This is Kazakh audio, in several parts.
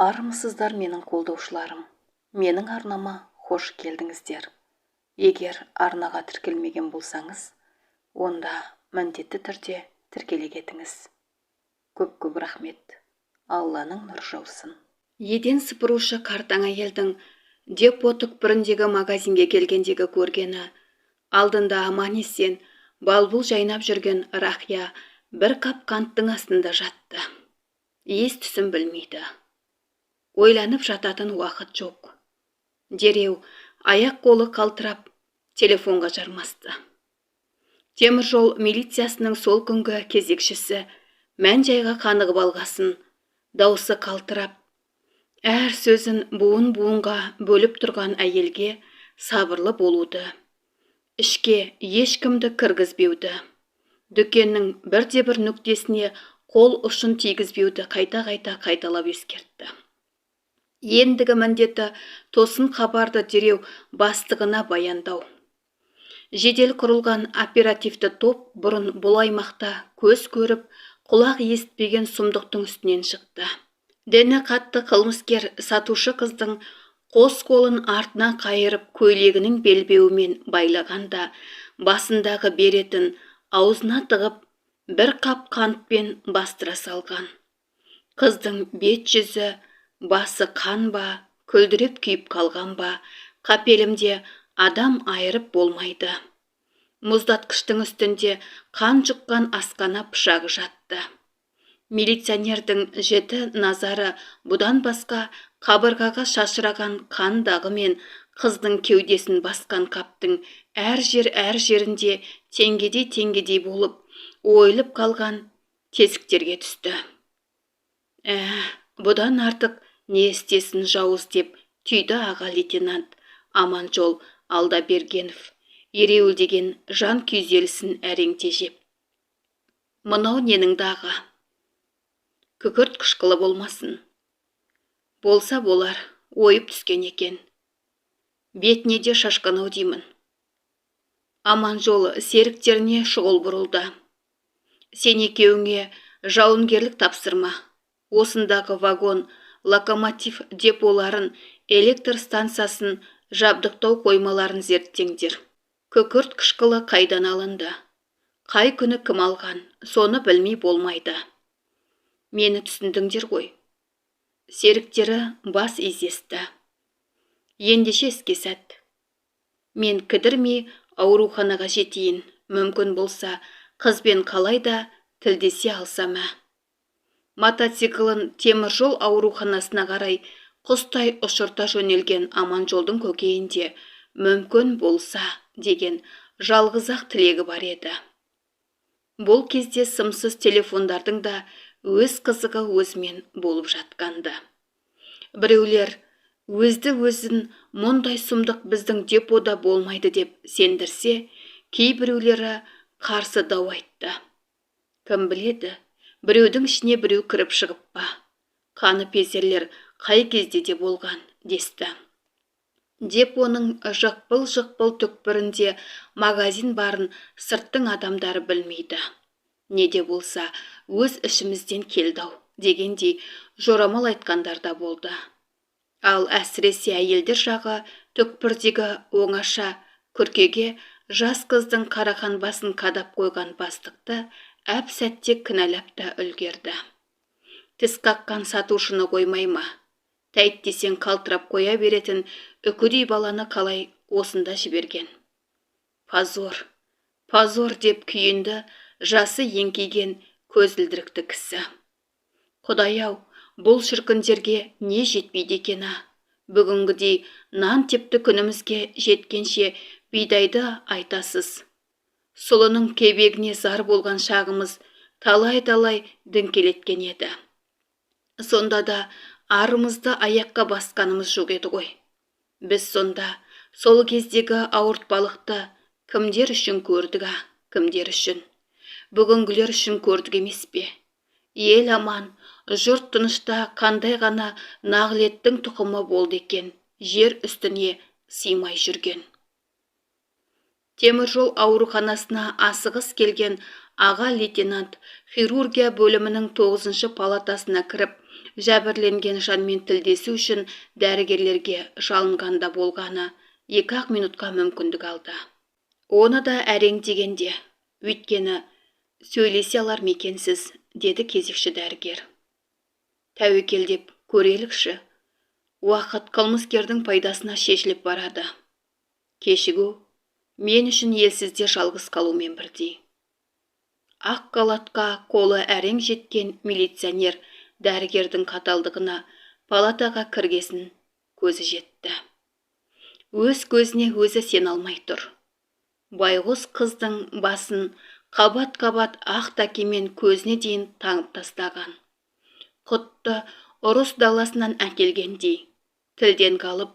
Армысыздар менің қолдаушыларым. Менің арнама хош келдіңіздер. Егер арнаға тіркелмеген болсаңыз, онда міндетті түрде тіркеле кетіңіз. Көп рахмет. Алланың нұры жаусын. Еден сыпырушы картаң әйелдің депо түкпіріндегі магазинге келгендегі көргені, алдында аман-есен балбұл жайнап жүрген Рахия бір қап қанттың астында жатты. Ес-түсін білмейді. Ойланып жататын уақыт жоқ. Дереу аяқ-қолы қалтырап телефонға жармасты. Темір жол милициясының сол күнгі кезекшісі мән-жайға қанығып алғасын, даусы қалтырап, әр сөзін буын-буынға бөліп тұрған әйелге сабырлы болуды, ішке ешкімді кіргізбеуді, дүкеннің бірде-бір нүктесіне қол ұшын тигізбеуді қайта-қайта қайталап ескертті. Ендігі міндеті тосын хабарды дереу бастығына баяндау. Жедел құрылған оперативті топ бұрын бұл аймақта көз көріп, құлақ естпеген сұмдықтың үстінен шықты. Дені қатты қылмыскер сатушы қыздың қос қолын артына қайырып көйлегінің белбеуімен байлағанда, басындағы беретін аузына тығып, бір қап қантпен бастыра салған. Қыздың бет-жүзі, басы қан ба, күлдіреп күйіп қалған ба, қапелімде адам айырып болмайды. Мұздатқыштың үстінде қан жұққан асқана пышағы жатты. Милиционердің жіті назары бұдан басқа қабырғаға шашыраған қан дағы мен қыздың кеудесін басқан қаптың әр жерінде теңгедей болып ойылып қалған тесіктерге түсті. Бұдан артық не істесін жауыз деп түйді аға лейтенант Аманжол Алдабергенов, ереуілдеген жан күйзелісін әрең тежеп. Мынау ненің дағы? Күкірт қышқылы болмасын. Болса болар, ойып түскен екен. Бетіне де шашқанау деймін. Аманжол серіктеріне шұғыл бұрылды. Сен екеуіңе жауынгерлік тапсырма. Осындағы вагон, локомотив деполарын, электр станциясын, жабдықтау қоймаларын зерттеңдер. Күкірт қышқылы қайдан алынды? Қай күні кім алған? Соны білмей болмайды. Мені түсіндіңдер ғой. Серіктері бас изесті. Ендеше іске сәт. Мен кідірмей ауруханаға жетейін. Мүмкін болса, қызбен қалайда тілдесе алсам. Мотоциклін темір жол ауруханасына қарай құстай ұшырта жөнелген Аманжолдың көкейінде мүмкін болса деген жалғыз-ақ тілегі бар еді. Бұл кезде сымсыз телефондардың да өз қызығы өзімен болып жатқанды. Біреулер өзді-өзін мұндай сұмдық біздің депода болмайды деп сендірсе, кейбіреулері қарсы дау айтты. Кім біледі, біреудің ішіне біреу кіріп шығып па? Қаныпезерлер қай кезде де болған, десті. Депоның жықпыл түкпірінде магазин барын сырттың адамдары білмейді. Не де болса, өз ішімізден келдау дегендей жорамал айтқандар да болды. Ал әсіресе әйелдер жағы түкпірдегі оңаша күркеге жас қыздың қарақан басын қадап қойған бастықты әп-сәтте кінәлап та үлгерді. Тіс қаққан сатушыны қоймай ма? Тәйт десең қалтырап қоя беретін үкідей баланы қалай осында жіберген? Позор деп күйінді жасы еңкейген көзілдірікті кісі. Құдай-ау, бұл шіркіндерге не жетпейді екен? Бүгінгідей нан тепті күнімізге жеткенше бидайды айтасыз. Сұлының кебегіне зар болған шағымыз талай діңкелеткен еді. Сонда да арымызды аяққа басқанымыз жоқ еді ғой. Біз сонда сол кездегі ауыртпалықты кімдер үшін көрдік, кімдер үшін? Бүгінгілер үшін көрдік емес пе? Ел аман, жұрт тынышта қандай ғана нағылеттің тұқымы болды екен, жер үстіне сыймай жүрген. Темір жол ауруханасына асығыс келген аға лейтенант хирургия бөлімінің 9-шы палатасына кіріп, Жәбірленген жанмен тілдесу үшін дәрігерлерге жалынғанда болғаны 2-ақ минутқа мүмкіндік алды. Оны да әрең дегенде, өйткені сөйлесе алар мекенсіз, деді кезекші дәрігер. Тәуекел деп көрелікші. Уақыт қылмыскердің пайдасына шешіліп барады. Кешігу мен үшін елсізде жалғыз қалумен бірдей. Ақ қалатқа қолы әрең жеткен милиционер дәрігердің қаталдығына палатаға кіргесін көзі жетті. Өз көзіне өзі сен алмай тұр. Байғұс қыздың басын қабат-қабат ақ дәкемен көзіне дейін таңып тастаған. Құтты ұрыс даласынан әкелгендей, тілден қалып,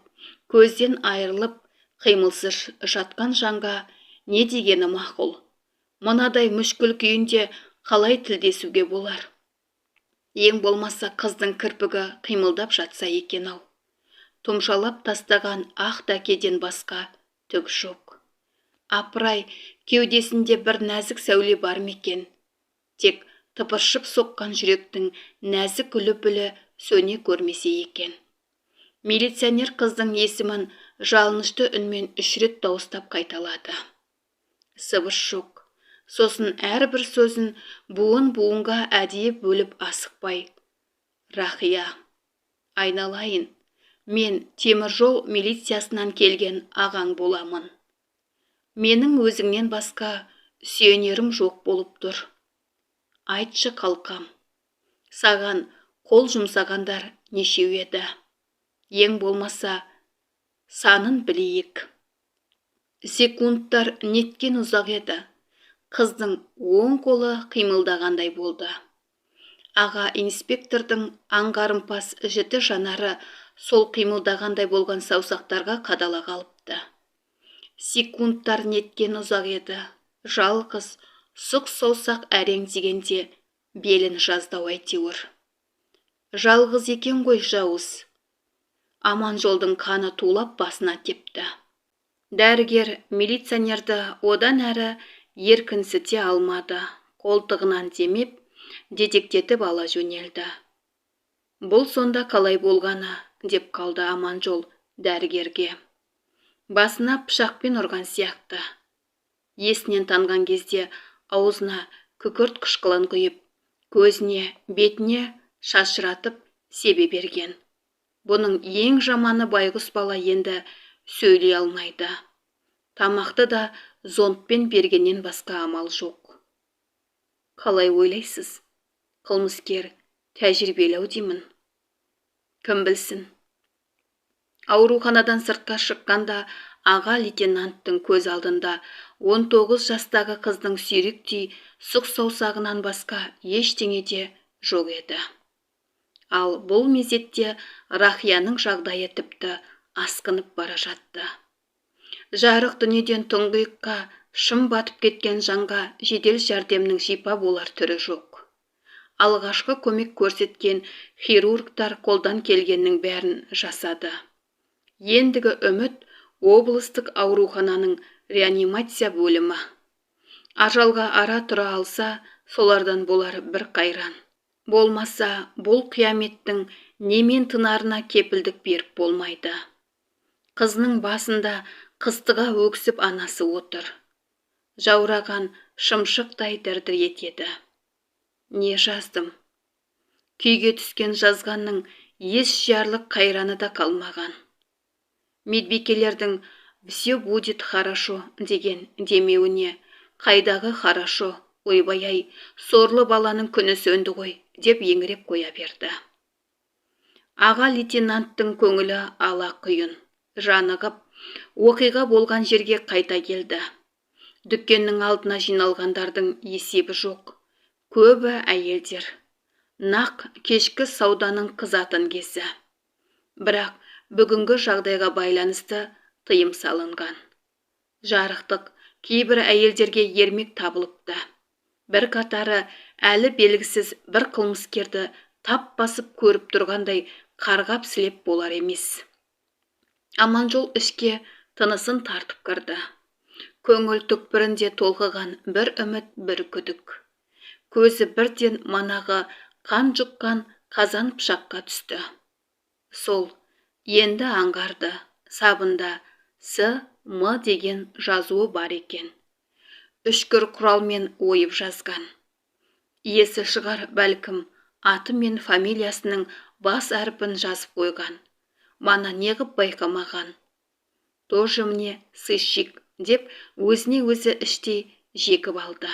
көзден айырылып, қимылсыз жатқан жанға не дегені мақұл? Мынадай мүшкіл күйінде қалай тілдесуге болар? Ең болмаса қыздың кірпігі қимылдап жатса екен-ау. Тұмшалап тастаған ақ дәкеден басқа түк жоқ. Апырай, кеудесінде бір нәзік сәуле бар мекен. Тек тыпыршып соққан жүректің нәзік лүпілі сөне көрмесе екен. Милиционер қыздың есімін жалынышты үнмен 3 рет дауыстап қайталады. Сыбыс жоқ. Сосын әрбір сөзін буын-буынға әдейі бөліп асықпай. Рахия, айналайын, мен темір жол милициясынан келген ағаң боламын. Менің өзіңнен басқа сүйенерім жоқ болып тұр. Айтшы қалқам, саған қол жұмсағандар нешеу еді? Ең болмаса, санын білейік. Секундтар неткен ұзақ еді. Қыздың оң қолы қимылдағандай болды. Аға инспектордың аңғарымпаз жіті жанары сол қимылдағандай болған саусақтарға қадала қалыпты. Секундтар неткен ұзақ еді. Жалғыз, сұқ саусақ әрең дегенде белін жаздау әйтеуір. Жалғыз екен ғой жауыз. Аманжолдың қаны тулап басына тепті. Дәрігер милиционерді одан әрі еркінсіте алмады. Қолтығынан демеп, детектетіп ала жөнелді. Бұл сонда қалай болғаны, деп қалды Аманжол дәрігерге. Басына пышақпен ұрған сияқты. Есінен танған кезде аузына күкірт қышқылын құйып, көзіне, бетіне шашыратып себе берген. Бұның ең жаманы байғұс бала енді сөйлей алмайды. Тамақты да зонтпен бергеннен басқа амал жоқ. Қалай ойлайсыз? Қылмыскер тәжірибелі-ау деймін. Кім білсін? Ауруханадан сыртқа шыққанда аға лейтенанттың көз алдында 19 жастағы қыздың сүйріктей сұқ саусағынан басқа ештеңе де жоқ еді. Ал бұл мезетте Рахияның жағдайы тіпті асқынып бара жатты. Жарық дүниеден тұңғиыққа шым батып кеткен жанға жедел жәрдемнің шипа болар түрі жоқ. Алғашқы көмек көрсеткен хирургтар қолдан келгеннің бәрін жасады. Ендігі үміт облыстық аурухананың реанимация бөлімі. Ажалға ара тұра алса, солардан болар бір қайран. Болмаса, бұл қияметтің немен тынарына кепілдік беріп болмайды. Қызының басында қыстыға өксіп анасы отыр. Жаураған шымшықтай дір-дір етеді. Не жаздым? Күйге түскен жазғанның ес жарлық қайраны да қалмаған. Медбикелердің «все будет хорошо» деген демеуіне қайдағы хорошо, ойбай-ай, сорлы баланың күні сөнді ғой, деп еңіреп қоя берді. Аға лейтенанттың көңілі ала құйын, жанығып, оқиға болған жерге қайта келді. Дүкеннің алдына жиналғандардың есебі жоқ. Көбі әйелдер. Нақ кешкі сауданың қызатын кезі. Бірақ бүгінгі жағдайға байланысты тыйым салынған. Жарықтық кейбір әйелдерге ермек табылыпты. Бір қатары әлі белгісіз бір қылмыскерді тап басып көріп тұрғандай қарғап сілеп болар емес. Аманжол ішке тынысын тартып кірді. Көңіл түкпірінде толқыған бір үміт, бір күдік. Көзі бірден манағы қан жұққан қазан пышаққа түсті. Сол енді аңғарды, сабында С.М. деген жазуы бар екен. Үшкір құралмен ойып жазған. Есі шығар бәлкім, аты мен фамилиясының бас әрпін жазып қойған. Мана неғып байқамаған. Тоже мне сыщик деп өзіне өзі іштей жекіп алды.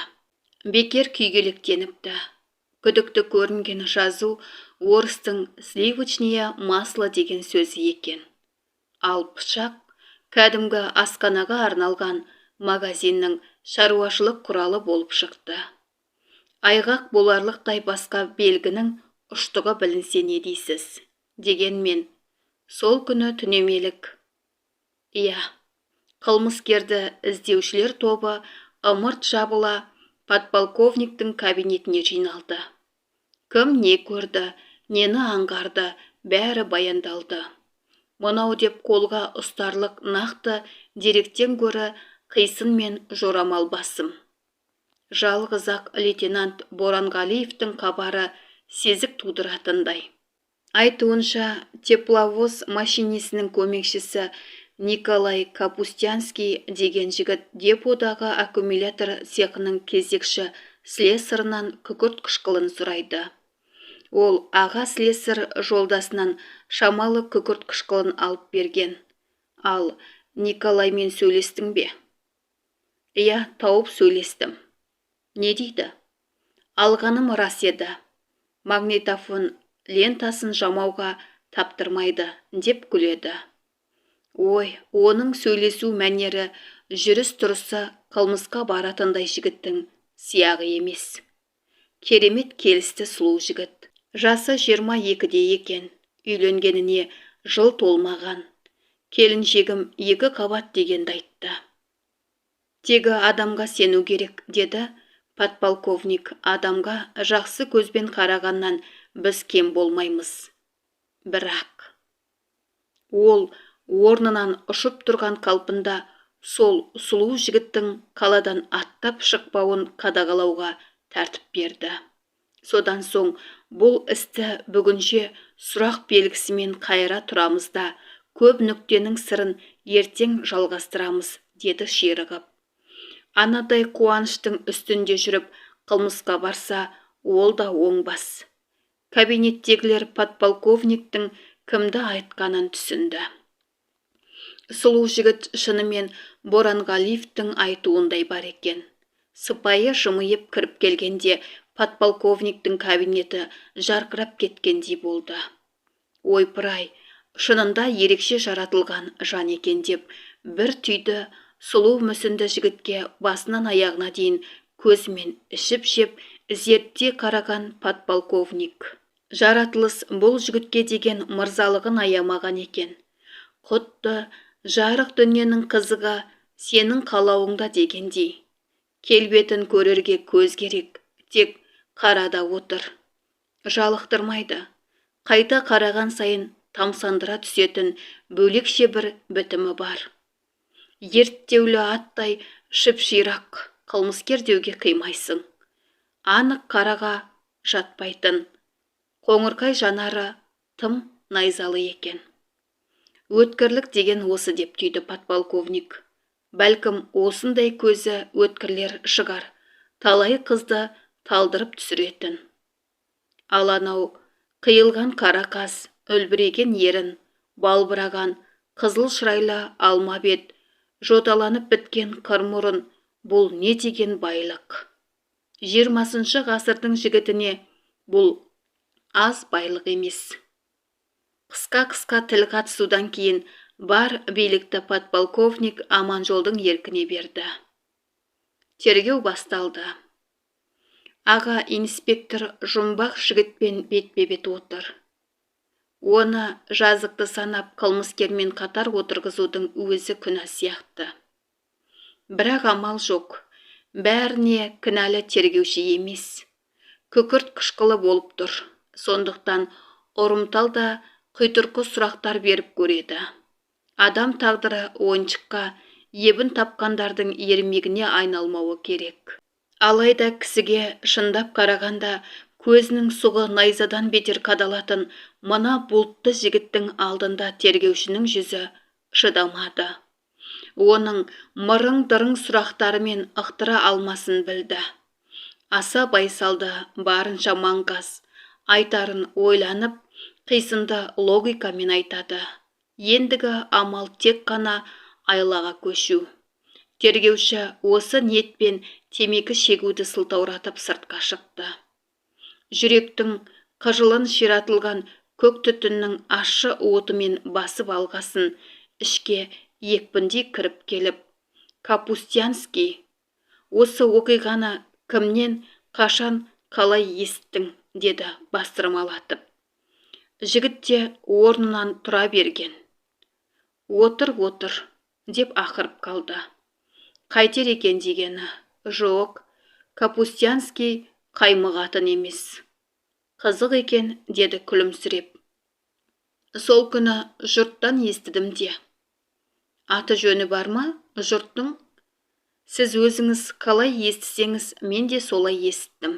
Бекер күйгелектеніпті. Күдікті көрінген жазу орыстың сливочное масло деген сөзі екен. Ал пышақ кәдімгі асханаға арналған магазиннің шаруашылық құралы болып шықты. Айғақ боларлықтай басқа белгінің ұштығы білінсе не дейсіз? Дегенмен, сол күні түнемелік. Иә, қылмыскерді іздеушілер тобы ымырт жабыла подполковниктің кабинетіне жиналды. Кім не көрді, нені аңғарды, бәрі баяндалды. Мынау деп қолға ұстарлық нақты деректен гөрі қисын мен жорамал басым. Жалғыз-ақ лейтенант Боранғалиевтің хабары сезік тудыратындай. Айтуынша, тепловоз машинисінің көмекшісі Николай Капустянский деген жігіт деподағы аккумулятор цехының кезекші слесарынан күкірт қышқылын сұрайды. Ол аға слесар жолдасынан шамалы күкірт қышқылын алып берген. Ал Николаймен сөйлестің бе? Иә, тауып сөйлестім. Не дейді? Алғаным рас еді. Магнитофон лентасын жамауға таптырмайды деп күледі. Ой, оның сөйлесу мәнері, жүріс-тұрысы қылмысқа баратындай жігіттің сияғы емес. Керемет келісті сұлу жігіт. Жасы 22-де екен. Үйленгеніне жыл толмаған. Келіншегім 2 қабат дегенді айтты. Тегі адамға сену керек, деді подполковник. Адамға жақсы көзбен қарағаннан біз кем болмаймыз. Бірақ ол орнынан ұшып тұрған қалпында сол сұлу жігіттің қаладан аттап шықпауын қадағалауға тәртіп берді. Содан соң бұл істі бүгінше сұрақ белгісімен қайыра тұрамызда, көп нүктенің сырын ертең жалғастырамыз, деді ширығып. Анадай қуаныштың үстінде жүріп қылмысқа барса, ол да оңбас. Кабинеттегілер подполковниктің кімді айтқанын түсінді. Сұлу жігіт шынымен Боранғалиевтің айтуындай бар екен. Сыпайы жымиып кіріп келгенде подполковниктің кабинеті жарқырап кеткендей болды. Ойпырай, шынында ерекше жаратылған жан екен деп бір түйді сұлу мүсінді жігітке басынан аяғына дейін көзімен ішіп-жеп зертте қараған подполковник. Жаратылыс бұл жігітке деген мырзалығын аямаған екен. Құтты жарық дүниенің қызыға сенің қалауыңда дегендей. Келбетін көрерге көз керек, тек қарада отыр. Жалықтырмайды. Қайта қараған сайын тамсандыра түсетін бөлекше бір бітімі бар. Ерттеулі аттай шып-ширақ, қылмыскер деуге қимайсың. Анық қараға жатпайтын. Қоңырқай жанары тым найзалы екен. Өткірлік деген осы деп түйді подполковник. Бәлкім осындай көзі өткірлер шығар, талай қызды талдырып түсіретін. Ал анау қиылған қара қас, үлбіреген ерін, балбыраған қызыл шырайлы алма бет, жоталанып біткен қырмұрын, бұл не деген байлық. 20 ғасырдың жігітіне бұл аз байлық емес. Қысқа тіл қатысудан кейін бар билікті подполковник Аманжолдың еркіне берді. Тергеу басталды. Аға инспектор жұмбақ жігітпен бетпе-бет отыр. Оны жазықты санап қылмыскермен қатар отырғызудың өзі күнә сияқты. Бірақ амал жоқ. Бәріне кінәлі тергеуші емес. Күкірт қышқылы болып тұр. Сондықтан ұрымталда құйтырқы сұрақтар беріп көреді. Адам тағдыры ойыншыққа, ебін тапқандардың ермегіне айналмауы керек. Алайда кісіге шындап қарағанда Көзінің сұғы найзадан бетер қадалатын мына бұлтты жігіттің алдында тергеушінің жүзі шыдамады. Оның мырың-дырың сұрақтарымен ықтыра алмасын білді. Аса байсалды, барынша маңғаз, айтарын ойланып, қисынды логикамен айтады. Ендігі амал тек қана айлаға көшу. Тергеуші осы ниетпен темекі шегуді сылтауратып сыртқа шықты. Жүректің қыжылын ширатылған көк түтіннің ащы уытымен басып алғасын ішке екпіндей кіріп келіп, Капустянский, осы оқиғаны кімнен, қашан, қалай естің, деді бастырмалатып. Жігіт те орнынан тұра берген. Отыр, деп ақырып қалды. Қайтер екен дегені. Жоқ, Капустянский қаймығатын емес. Қызық екен, деді күлімсіреп. Сол күні жұрттан естідім де. Аты жөні бар ма, жұрттың? Сіз өзіңіз қалай естісеңіз, мен де солай естім.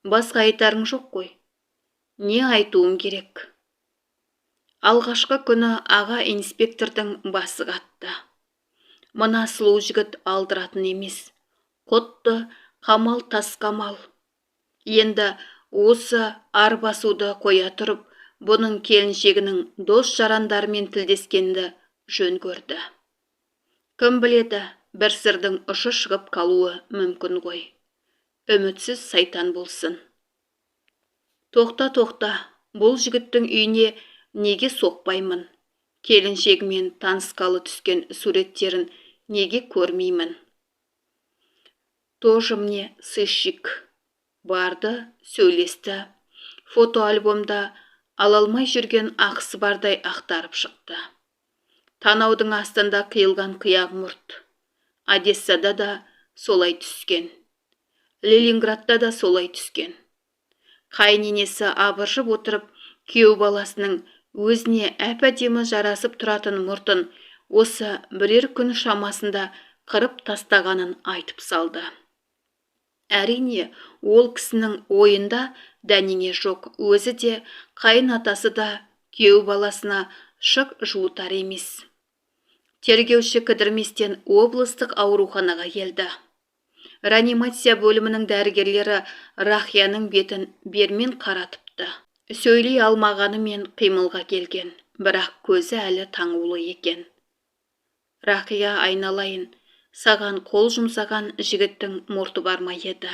Басқа айтарың жоқ қой. Не айтуым керек? Алғашқы күні аға инспектордың басы қатты. Мына сұлу жігіт алдыратын емес. Қотты қамал тас қамал. Енді осы арбасуды қоя тұрып, бұның келіншегінің дос жарандарымен тілдескенді жөн көрді. Кім біледі, бір сырдың ұшы шығып қалуы мүмкін ғой. Үмітсіз сайтан болсын. Тоқта, бұл жігіттің үйіне неге соқпаймын? Келіншегімен танысқалы түскен суреттерін неге көрмеймін? Тоже мне сыщик. Барды, сөйлесті. Фотоальбомда ала алмай жүрген ақысы бардай ақтарып шықты. Танаудың астында қиылған қияқ мұрт. Одессада да солай түскен. Ленинградта да солай түскен. Қайненесі абыржып отырып, күйеу баласының өзіне әп-әдемі жарасып тұратын мұртын осы бірер күн шамасында қырып тастағанын айтып салды. Әрине, ол кісінің ойында дәнеңе жоқ, өзі де, қайын атасы да күйеу баласына шық жуытар емес. Тергеуші кідірместен облыстық ауруханаға келді. Реанимация бөлімінің дәрігерлері Рахияның бетін бермен қаратыпты. Сөйлей алмағанымен қимылға келген, бірақ көзі әлі таңулы екен. Рахия, айналайын, саған қол жұмсаған жігіттің мұрты барма еді.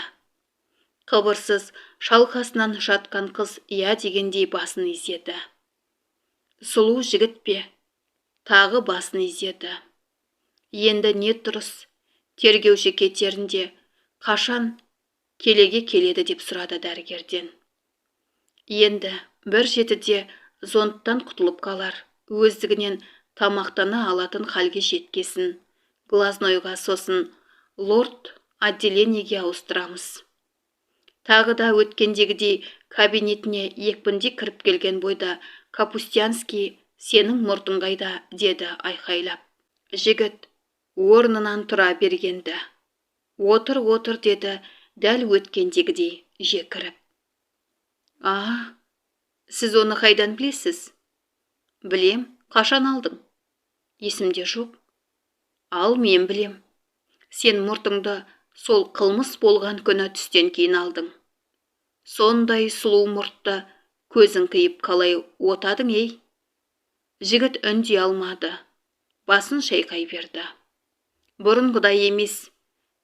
Қыбырсыз шалқасынан жатқан қыз иә дегендей басын изеді. Сұлу жігіт пе? Тағы басын изеді. Енді не тұрыс? Тергеуші кетерінде қашан келеге келеді деп сұрады дәрігерден. Енді бір жетіде зондтан құтылып қалар, өздігінен тамақтана алатын халге жеткесін. Глазнойға сосын лорд отделениеге ауыстырамыз. Тағы да өткендегідей кабинетіне екпінде кіріп келген бойда Капустянский, сенің мұртың қайда, деді айқайлап. Жігіт орнынан тұра бергенді. Отыр, деді дәл өткендегідей жекіріп. Сіз оны қайдан білесіз? Білем, қашан алдың? Есімде жоқ. Ал мен білем. Сен мұртыңды сол қылмыс болған күні түстен кейін алдың. Сондай сұлу мұртты көзің қиып қалай отадың, ей? Жігіт үндей алмады. Басын шайқай берді. Бұрынғыдай емес.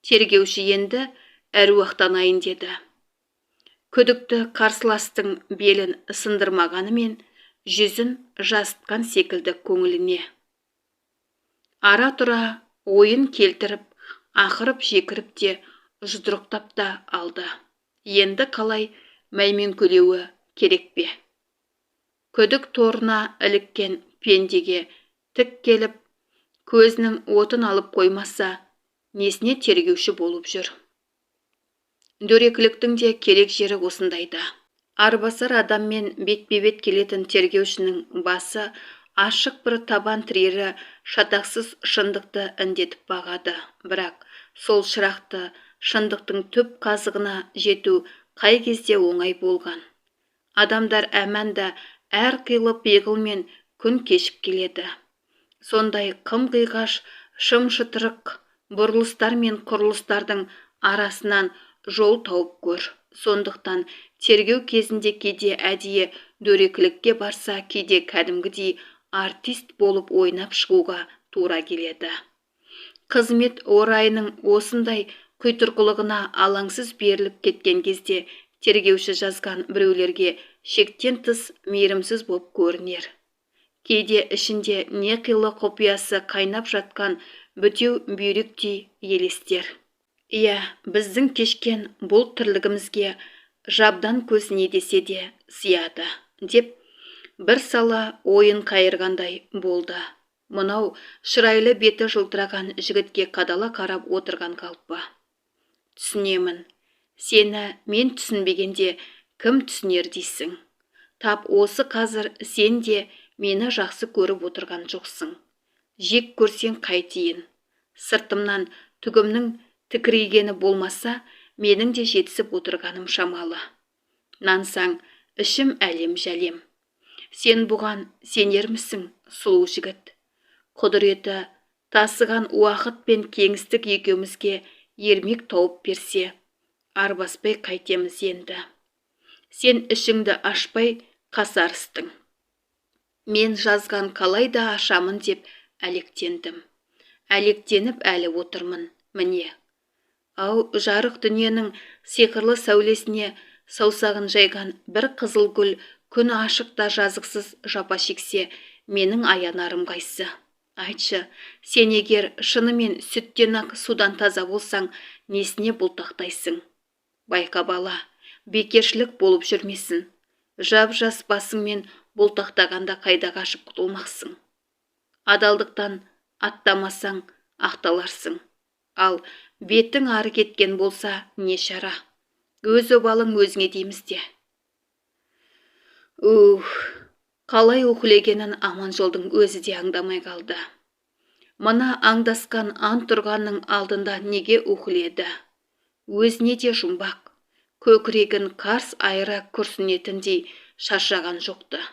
Тергеуші енді әруақтанайын деді. Күдікті қарсыластың белін сындырмағанымен жүзін жастқан секілді көңіліне. Ара тұра ойын келтіріп, ақырып жекіріп те, жұдырықтап та алды. Енді қалай мәйменкөлеуі керек пе? Күдік торына іліккен пендеге тік келіп, көзінің отын алып қоймаса, несіне тергеуші болып жүр? Дөрекіліктің де керек жері осындайда. Арбасар адаммен бетпе-бет келетін тергеушінің басы ашық бір табан тірері шатақсыз шындықты індетіп бағады. Бірақ сол шырақты шындықтың түп қазығына жету қай кезде оңай болған. Адамдар әмәнда әр қилы пиғылмен күн кешіп келеді. Сондай қым-қиғаш, шым-шытырық бұрылыстар мен құрылыстардың арасынан жол тауып көр. Сондықтан тергеу кезінде кейде әдейі дөрекілікке барса, кейде кәдімгідей артист болып ойнап шығуға тура келеді. Қызмет орайының осындай құйтырқылығына алаңсыз беріліп кеткен кезде тергеуші жазған біреулерге шектен тыс мейірімсіз боп көрінер. Кейде ішінде не қилы құпиясы қайнап жатқан бітеу бүйректей елестер. Иә, біздің кешкен бұл тірлігімізге жабдан көз не десе де сияды, деп бір сала ойын қайырғандай болды. Мынау шырайлы беті жылтыраған жігітке қадала қарап отырған қалпы. Түсінемін. Сені мен түсінбегенде кім түсінер дейсің? Тап осы қазір сен де мені жақсы көріп отырған жоқсың. Жек көрсең қайтейін. Сыртымнан түгімнің тікірейгені болмаса, менің де жетісіп отырғаным шамалы. Нансаң, ішім әлем-жәлем. Сен бұған сенермісің, сұлу жігіт? Құдіреті тасыған уақыт пен кеңістік екеумізге ермек тауып берсе, арбаспай қайтеміз енді. Сен ішіңді ашпай қасарыстың. Мен жазған қалай да ашамын деп әлектендім. Әлектеніп әлі отырмын, міне. Ау, жарық дүниенің сиқырлы сәулесіне саусағын жайған бір қызыл гүл күн ашық та жазықсыз жапа шексе, менің аянарым қайсы? Айтшы, сен егер шынымен сүттен ақ судан таза болсаң, несіне бұлтақтайсың? Байқа бала, бекершілік болып жүрмесін. Жап-жас басыңмен бұлтақтағанда қайда қашып құтылмақсың? Адалдықтан аттамасаң, ақталарсың. Ал бетің ары кеткен болса, не шара? Өз обалың өзіңе дейміз де. Қалай уқылегенін Аманжолдың өзі де аңдамай қалды. Мына аңдасқан ант тұрғанның алдында неге уқыледі? Өзіне де жұмбақ, көкірегін қарс айыра күрсінетіндей шаршаған жоқты.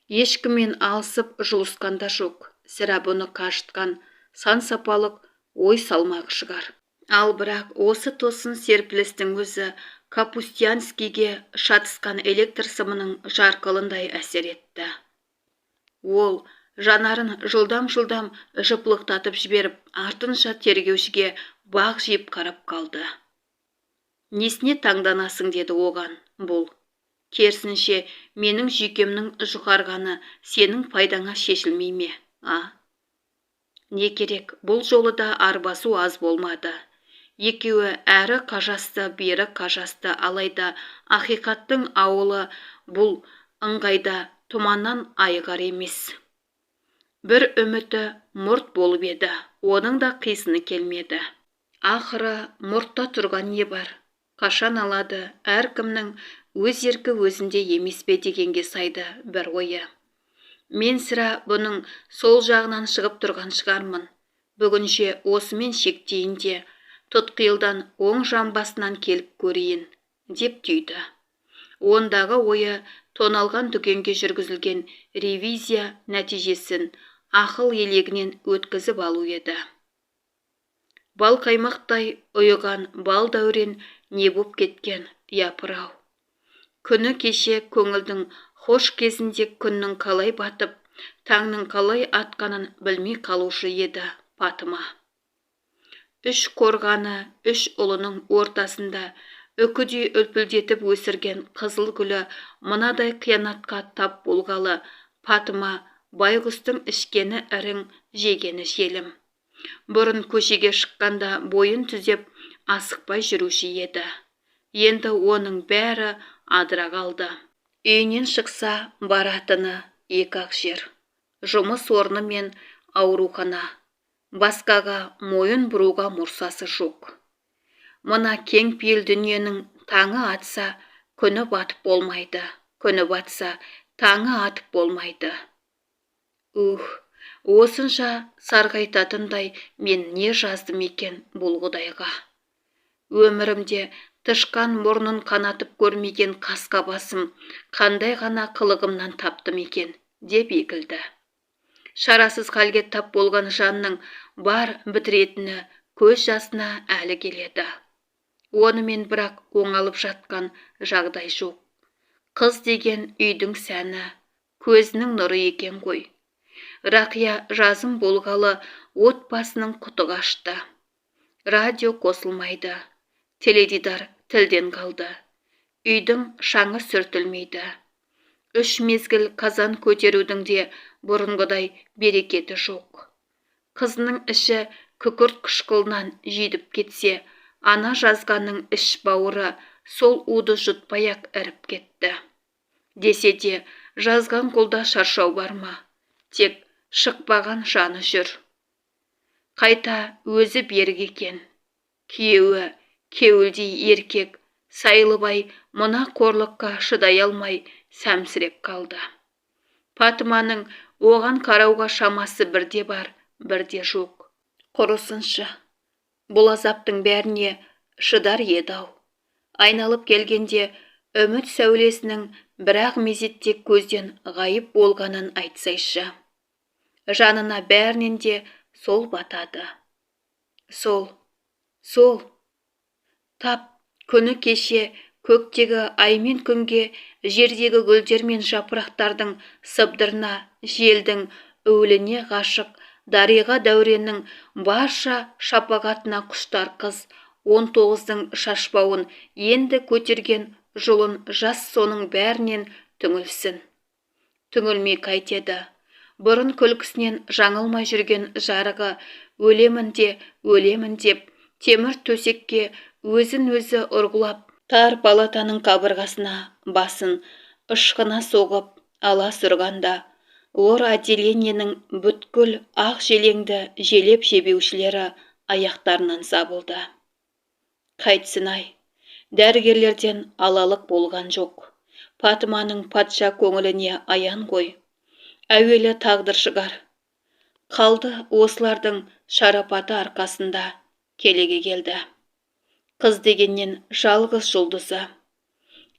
Ешкіммен алысып жұлысқанда жоқ, сірә бұны қажытқан сан сапалық ой салмағы шығар. Ал бірақ осы тосын серпілістің өзі Капустянскийге шатысқан электр сымының жарқылындай әсер етті. Ол жанарын жылдам-жылдам жыпылықтатып жіберіп, артынша тергеушіге бақ жиып қарап қалды. Несіне таңданасың, деді оған бұл. Керісінше, менің жүйкемнің жұқарғаны сенің пайдаңа шешілмей ме? Не керек, бұл жолы да арбасу аз болмады. Екеуі әрі қажасты, бері қажасты, алайда ақиқаттың ауылы бұл ыңғайда тұманнан айығар емес. Бір үміті мұрт болып еді, оның да қисыны келмеді. Ақыры мұртта тұрған не бар? Қашан алады, әркімнің өз еркі өзінде емес пе дегенге сайды бір ойы. Мен сірә бұның сол жағынан шығып тұрған шығармын. Бүгінше осымен шектейін де, тұтқиылдан оң жамбасынан келіп көрейін, деп түйді. Ондағы ойы тоналған дүкенге жүргізілген ревизия нәтижесін ақыл елегінен өткізіп алу еді. Бал қаймақтай ұйыған бал дәурен не боп кеткен, япыр-ау. Күні кеше көңілдің хош кезінде күннің қалай батып, таңның қалай атқанын білмей қалушы еді Патыма. Үш қорғаны, үш ұлының ортасында үкідей үлпілдетіп өсірген қызыл гүлі мынадай қиянатқа тап болғалы, Патыма байғұстың ішкені ірің, жегені желім. Бұрын көшеге шыққанда бойын түзеп асықпай жүруші еді. Енді оның бәрі адыра қалды. Үйінен шықса баратыны екі-ақ жер. Жұмыс орны мен аурухана. Басқаға мойын бұруға мұрсасы жоқ. Мына кең пейіл дүниенің таңы атса, күні батып болмайды. Күні батса, таңы атып болмайды. Осынша сарғайтатындай мен не жаздым екен бұл құдайға? Өмірімде Тышқан мұрнын қанатып көрмеген қасқа басым қандай ғана қылығымнан таптым екен деп егілді. Шарасыз халге тап болған жанның бар бітіретіні көз жасына әлі келеді. Онымен бірақ оңалып жатқан жағдай жоқ. Қыз деген үйдің сәні, көзінің нұры екен ғой. Рақия жазым болғалы отбасының құты қашты. Радио қосылмайды. Теледидар тілден қалды. Үйдің шаңы сүртілмейді. 3 мезгіл қазан көтерудің де бұрынғыдай берекеті жоқ. Қызының іші күкірт қышқылынан жидіп кетсе, ана жазғанның іш бауыры сол уды жұтпай-ақ іріп кетті. Десе де, жазған қолда шаршау бар ма? Тек шықпаған жаны жүр. Қайта өзі берік екен. Күйеуі кеуілдей еркек, Сайлыбай мына қорлыққа шыдай алмай сәмсіреп қалды. Патыманың оған қарауға шамасы бірде бар, бірде жоқ. Құрысыншы, бұл азаптың бәріне шыдар еді-ау. Айналып келгенде үміт сәулесінің бірақ мезетте көзден ғайып болғанын айтсайшы. Жанына бәрінен де сол батады. Сол. Тап күні кеше көктегі аймен күнге, жердегі гүлдер мен жапырақтардың сыбдырына, желдің өуліне ғашық, дариға дәуреннің барша шапағатына құштар қыз 19-дың шашбауын енді көтерген жұлын жас соның бәрінен түңілсін. Түңілмей қайтеді. Бұрын күлкісінен жаңылмай жүрген жарығы өлемін деп темір төсекке өзін өзі ұрғылап, тар палатаның қабырғасына басын ышқына соғып ала сұрғанда, лор отделениенің бүткіл ақ желеңді желеп жебеушілері аяқтарынан сабылды. Қайтсын-ай, дәрігерлерден алалық болған жоқ. Патыманың патша көңіліне аян ғой. Әуелі тағдыр шығар. Қалды осылардың шарапаты арқасында келеге келді. Қыз дегеннен жалғыз жұлдызы.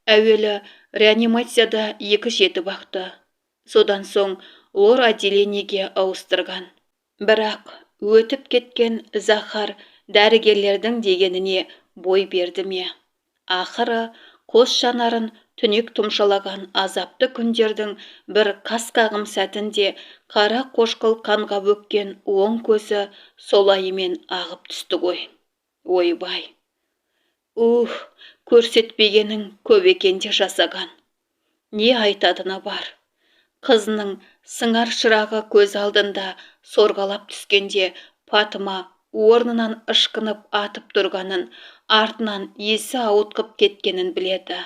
Әуелі реанимацияда 2 жеті бақты. Содан соң лор отделениеге ауыстырған. Бірақ өтіп кеткен Захар дәрігерлердің дегеніне бой берді ме? Ақыры қос жанарын түнек тұмшалаған азапты күндердің бір қасқағым сәтінде қара қошқыл қанға бөккен оң көзі солайымен ағып түсті ғой. Ойбай! Көрсетпегенің көп екенде жасаған. Не айтатыны бар. Қызының сыңар шырағы көз алдында сорғалап түскенде Патыма орнынан ышқынып атып тұрғанын, артынан есі ауытқып кеткенін біледі.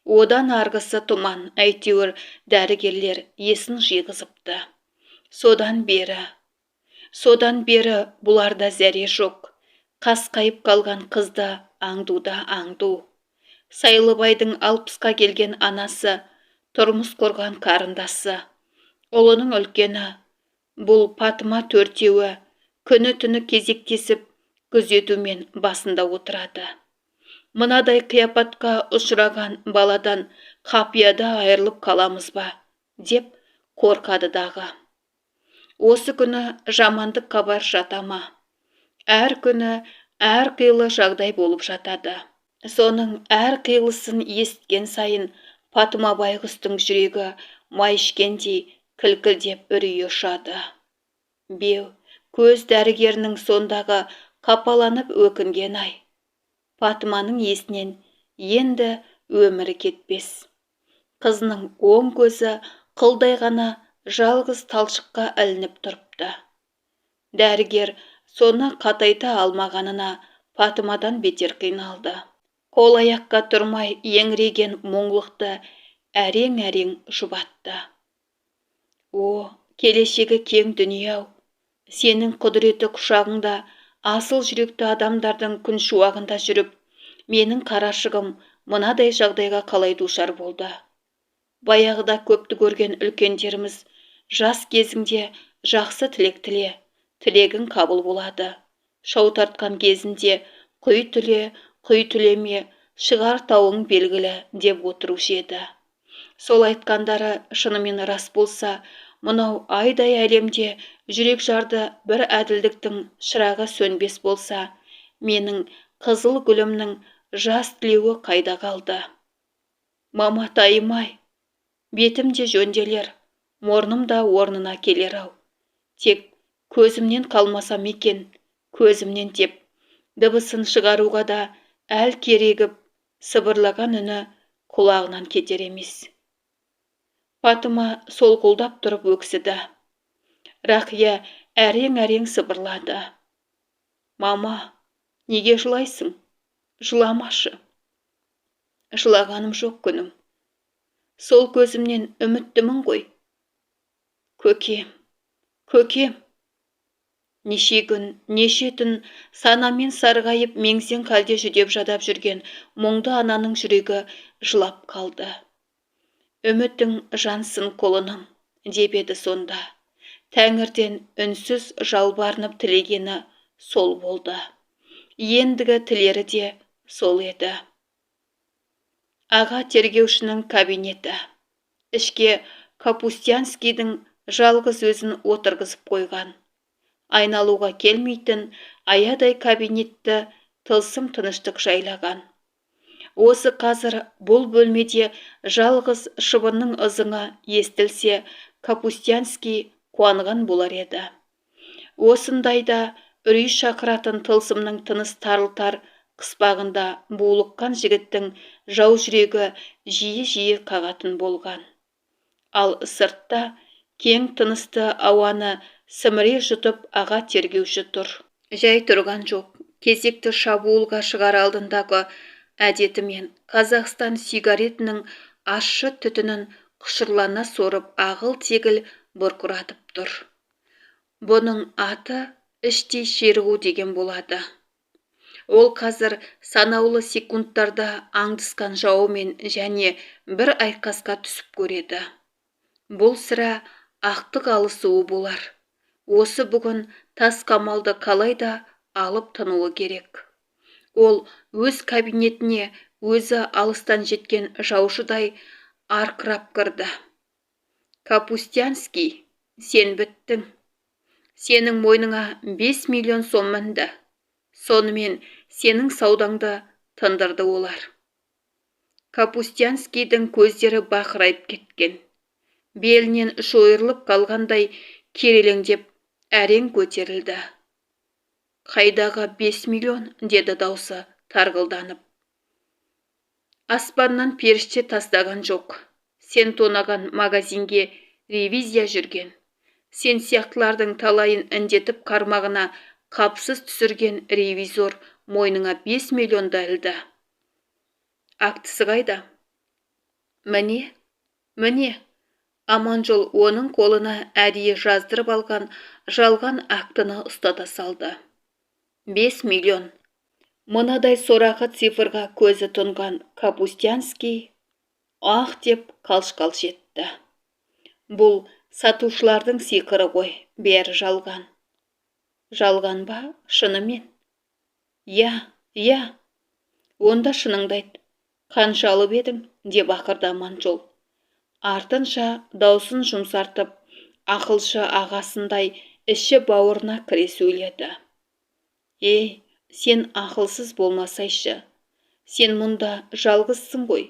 Одан арғысы тұман, әйтеуір дәрігерлер есін жиғызыпты. Содан бері бұларда зәре жоқ. Қасқайып қалған қызды аңду. Сайлыбайдың 60-қа келген анасы, тұрмыс құрған қарындасы, ұлының үлкені, бұл Патыма 4-еуі күні-түні кезектесіп күзетумен басында отырады. Мынадай қияпатқа ұшыраған баладан қапияда айырылып қаламыз ба, деп қорқады дағы. Осы күні жамандық хабар жата ма? Әр күні әр қилы жағдай болып жатады. Соның әр қилысын естіген сайын Патыма байғұстың жүрегі май ішкендей кілкілдеп үрейі ұшады. Беу, көз дәрігерінің сондағы қапаланып өкінген-ай. Патыманың есінен енді өмірі кетпес. Қызының оң көзі қылдай ғана жалғыз талшыққа ілініп тұрыпты. Дәрігер соны қатайта алмағанына Патымадан бетер қиналды. Қол аяққа тұрмай еңіреген мұңлықты әрең-әрең жұбатты. Келешегі кең дүние-ау. Сенің құдіреті құшағыңда асыл жүректі адамдардың күн шуағында жүріп, менің қарашығым мынадай жағдайға қалай душар болды. Баяғыда көпті көрген үлкендеріміз жас кезіңде жақсы тілек тіле, тілегің қабыл болады. Шау тартқан кезінде құй түлеме, шығар тауың белгілі деп отырушы еді. Сол айтқандары шынымен рас болса, мынау айдай әлемде жүрек жарды бір әділдіктің шырағы сөнбес болса, менің қызыл гүлімнің жас тілеуі қайда қалды? Маматайым-ай, бетім де жөнделер, мұрным да орнына келер-ау. Тек көзімнен қалмасам екен, көзімнен деп, дыбысын шығаруға да әл керегіп, сыбырлаған үні құлағынан кетер емес. Фатыма солқылдап тұрып өксіді. Рақия әрең-әрең сыбырлады. Мама, неге жылайсың? Жыламашы. Жылағаным жоқ күнім. Сол көзімнен үміттімін ғой. Көкем, көкем. Неше күн, неше түн санамен сарғайып меңзең халде жүдеп жадап жүрген мұңды ананың жүрегі жылап қалды. Үмітің жансын қолының, деп еді сонда. Тәңірден үнсіз жалбарынып тілегені сол болды. Ендігі тілері де сол еді. Аға тергеушінің кабинеті. Ішке Капустянскийдің жалғыз өзін отырғызып қойған. Айналуға келмейтін аядай кабинетті тылсым тыныштық жайлаған. Осы қазір бұл бөлмеде жалғыз шыбынның ызыңы естілсе, Капустянский қуанған болар еді. Осындайда үрей шақыратын тылсымның тыныс тарылтар қыспағында булыққан жігіттің жау жүрегі жиі-жиі қағатын болған. Ал сыртта кең тынысты ауаны сіміре жұтып аға тергеуші тұр. Жай тұрған жоқ. Кезекті шабуылға шығар алдындағы әдетімен Қазақстан сигаретінің ащы түтінін құшырлана сорып ағыл-тегіл бұрқыратып тұр. Бұның аты іштей ширығу деген болады. Ол қазір санаулы секундтарда аңдысқан жауымен және бір айқасқа түсіп көреді. Бұл сірә ақтық алысуы болар. Осы бүгін тас қамалды қалайда алып тынуы керек. Ол өз кабинетіне өзі алыстан жеткен жаушыдай арқырап кірді. Капустянский, сен біттің. Сенің мойныңа 5 миллион сом мінді. Сонымен сенің саудаңды тындырды олар. Капустянскийдің көздері бақырайып кеткен. Белінен шойырылып қалғандай керелеңдеп әрең көтерілді. Қайдағы 5 миллион, деді даусы тарғылданып. Аспаннан періште тастаған жоқ. Сен тонаған магазинге ревизия жүрген. Сен сияқтылардың талайын індетіп қармағына қапсыз түсірген ревизор мойныңа 5 миллионды ілді. Актісі қайда? Міне, міне. Аманжол оның қолына әдейі жаздырып алған жалған актыны ұстата салды. 5 миллион. Мынадай сорақы цифрға көзі тұнған Капустянский ах деп қалш-қалш етті. Бұл сатушылардың сиқыры ғой, бәрі жалған. Жалған ба, шынымен? Я. Онда шыныңды айт. Қанша алып едің, деп ақырды Аманжол. Артынша даусын жұмсартып, ақылшы ағасындай іші бауырына кіре сөйледі. Сен ақылсыз болмасайшы. Сен мұнда жалғызсың ғой.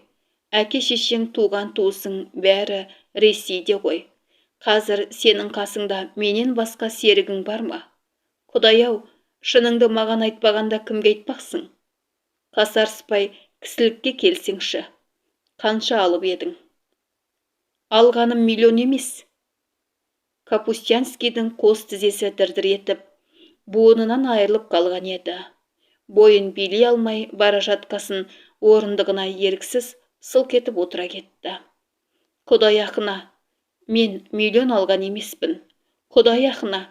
Әке-шешең туған туысың бәрі Ресейде ғой. Қазір сенің қасыңда менен басқа серігің бар ма? Құдай-ау, шыныңды маған айтпағанда кімге айтпақсың? Қасарыспай кісілікке келсеңші. Қанша алып едің? Алғаным миллион емес. Капустянскийдің қос тізесі дірдір етіп, буынынан айырылып қалған еді. Бойын билей алмай бара жатқасын орындығына еріксіз сылқ етіп отыра кетті. Құдай ақына, мен миллион алған емеспін. Құдай ақына,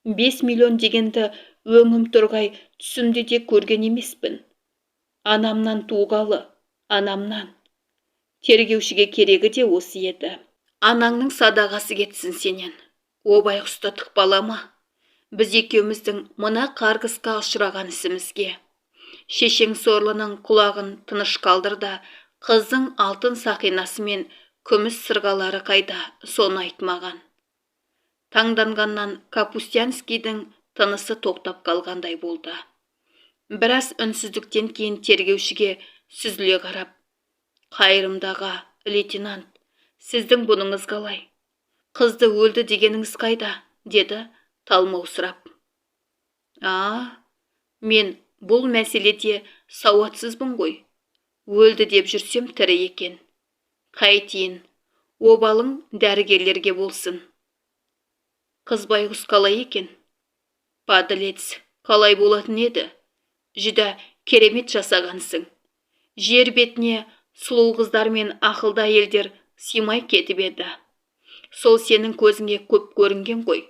5 миллион дегенді өңім тұрғай түсімде де көрген емеспін. Анамнан туғалы, анамнан. Тергеушіге керегі де осы еді. Анаңның садағасы кетсін сенен. Обай құсты тықпалама. Біз екеуміздің мына қарғысқа ұшыраған ісімізге. Шешең сорлының құлағын тыныш қалдыр да, қыздың алтын сақинасы мен күміс сырғалары қайда, соны айтмаған. Таңданғаннан Капустянскийдің тынысы тоқтап қалғандай болды. Біраз үнсіздіктен кейін тергеушіге сүзіле қарап: «Қайырымды аға, лейтенант, сіздің бұныңыз қалай? Қызды өлді дегеніңіз қайда?» деді талмаусырап. Мен бұл мәселеде сауатсызбын ғой. Өлді деп жүрсем тірі екен. Қайтейін, обалың дәрігерлерге болсын. Қыз байғұс қалай екен? Падалец, қалай болатын еді? Жүдә керемет жасағансың. Жер бетіне сұлу қыздар мен ақылды әйелдер симай кетіп еді. Сол сенің көзіңе көп көрінген ғой.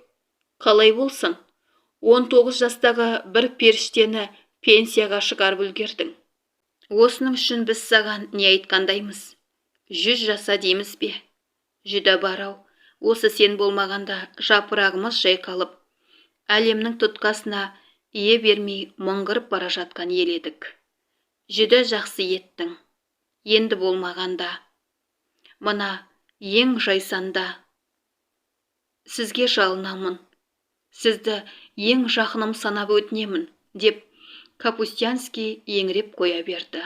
Қалай болсын? 19 жастағы бір періштені пенсияға шығарып үлгердің. Осының үшін біз саған не айтқандаймыз? 100 жаса дейміз бе? Жүдә барау, осы сен болмағанда жапырағымыз жайқалып, әлемнің тұтқасына ие бермей мұңғырып бара жатқан ел едік. Жүдә жақсы еттің. Енді болмағанда, мына ең жайсанда сізге жалынамын. Сізді ең жақыным санап өтінемін, деп Капустянский еңіреп қоя берді.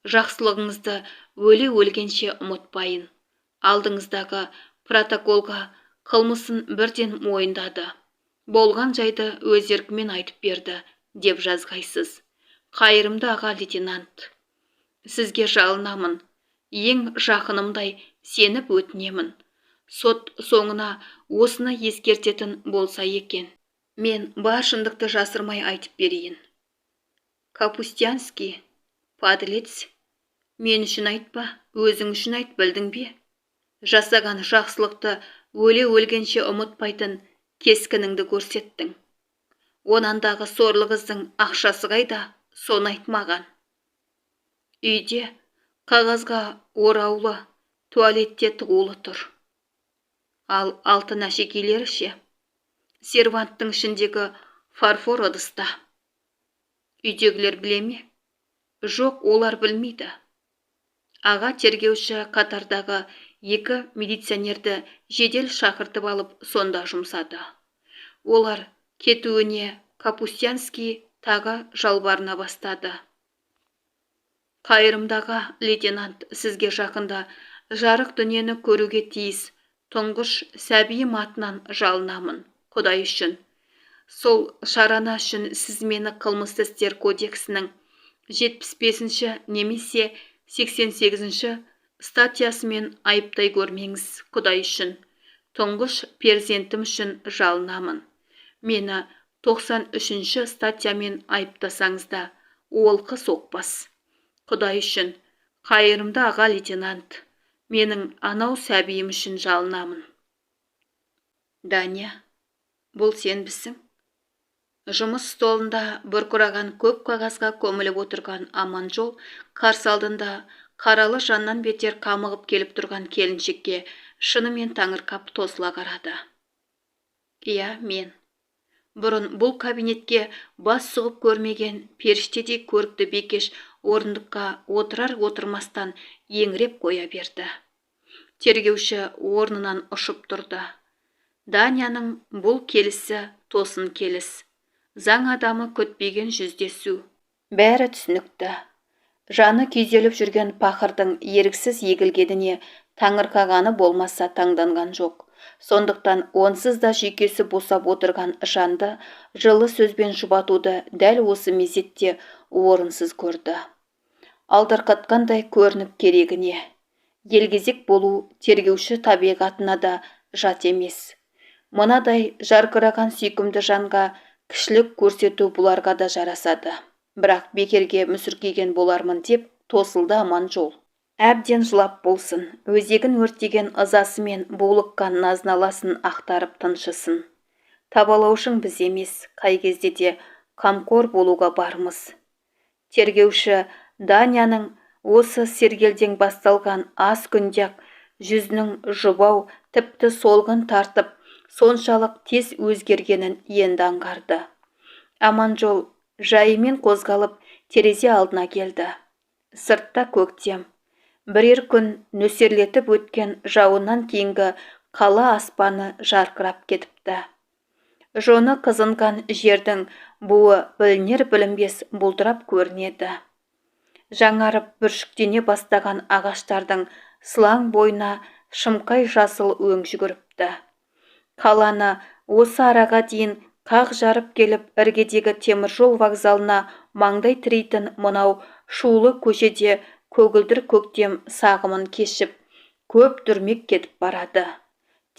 Жақсылығыңызды өле-өлгенше ұмытпайын. Алдыңыздағы протоколға қылмысын бірден мойындады. Болған жайды өз еркімен айтып берді, деп жазғайсыз. Қайырымды аға лейтенант, сізге жалынамын. Ең жақынымдай сеніп өтінемін. Сот соңына осыны ескертетін болса екен, мен бар шындықты жасырмай айтып берейін. Капустянский, падалец, мен үшін айтпа, өзің үшін айт, білдің бе? Жасаған жақсылықты өле-өлгенше ұмытпайтын кескініңді көрсеттің. Онандағы сорлы қыздың ақшасы қайда, соны айтмаған. Үйде қағазға ораулы, туалетте тығулы тұр. Ал алтын әшекейлері ше? Серванттың ішіндегі фарфор ыдыста. Үйдегілер біле ме? Жоқ, олар білмейді. Аға тергеуші қатардағы 2 милиционерді жедел шақыртып алып, сонда жұмсады. Олар кетуіне Капустянский тағы жалбарына бастады. Қайырымдағы лейтенант, сізге жақында жарық дүниені көруге тиіс тұңғыш сәбиім атынан жалынамын. Құдай үшін. Сол шарана үшін сіз мені қылмысты істер кодексінің 75-ші немесе 88-ші статьясымен айыптай көрмеңіз. Құдай үшін. Тұңғыш перзентім үшін жалынамын. Мені 93-ші статьямен айыптасаңыз да, олқы соқпас. Құдай үшін. Қайырымды аға лейтенант, менің анау сәбиім үшін жалынамын. Даня, бұл сен бісің? Жұмыс столында бұрқыраған көп қағазға көміліп отырған Аманжол қарсы алдында қаралы жаннан бетер қамығып келіп тұрған келіншекке шынымен таңырқап тосыла қарады. Иә, мен. Бұрын бұл кабинетке бас сұғып көрмеген періштедей көрікті бикеш орындыққа отырар-отырмастан еңіреп қоя берді. Тергеуші орнынан ұшып тұрды. Даняның бұл келісі тосын келіс. Заң адамы көтпеген жүздесу. Бәрі түсінікті. Жаны күйзеліп жүрген пақырдың еріксіз егілгеніне таңырқағаны болмаса таңданған жоқ. Сондықтан онсыз да жүйкесі босап отырған жанды жылы сөзбен жұбатуды дәл осы мезетте орынсыз көрді. Алдарқатқандай көрініп керегіне. Елгезек болу тергеуші табиғатына да жат емес. Мынадай жарқыраған сүйкімді жанға кішілік көрсету бұларға да жарасады. Бірақ бекерге мүсіркеген болармын деп тосылды Аманжол. Әбден жылап болсын, өзегін өртеген ызасы мен булыққан назналасын ақтарып тыншысын. Табалаушың біз емес, қай кезде де қамқор болуға бармыз. Тергеуші Даняның осы сергелден басталған аз күнде-ақ жүзінің жұбау, тіпті солғын тартып, соншалық тез өзгергенін енді аңғарды. Аманжол жайымен қозғалып, терезе алдына келді. Сыртта көктем. Бірер күн нөсерлетіп өткен жауыннан кейінгі қала аспаны жарқырап кетіпті. Жоны қызынған жердің буы білінер білінбес бұлдырап көрінеді. Жаңарып бүршіктене бастаған ағаштардың сылаң бойына шымқай жасыл өң жүгіріпті. Қаланы осы араға дейін қақ жарып келіп іргедегі теміржол вокзалына маңдай тірейтін мынау шулы көшеде көгілдір көктем сағымын кешіп, көп дүрмек кетіп барады.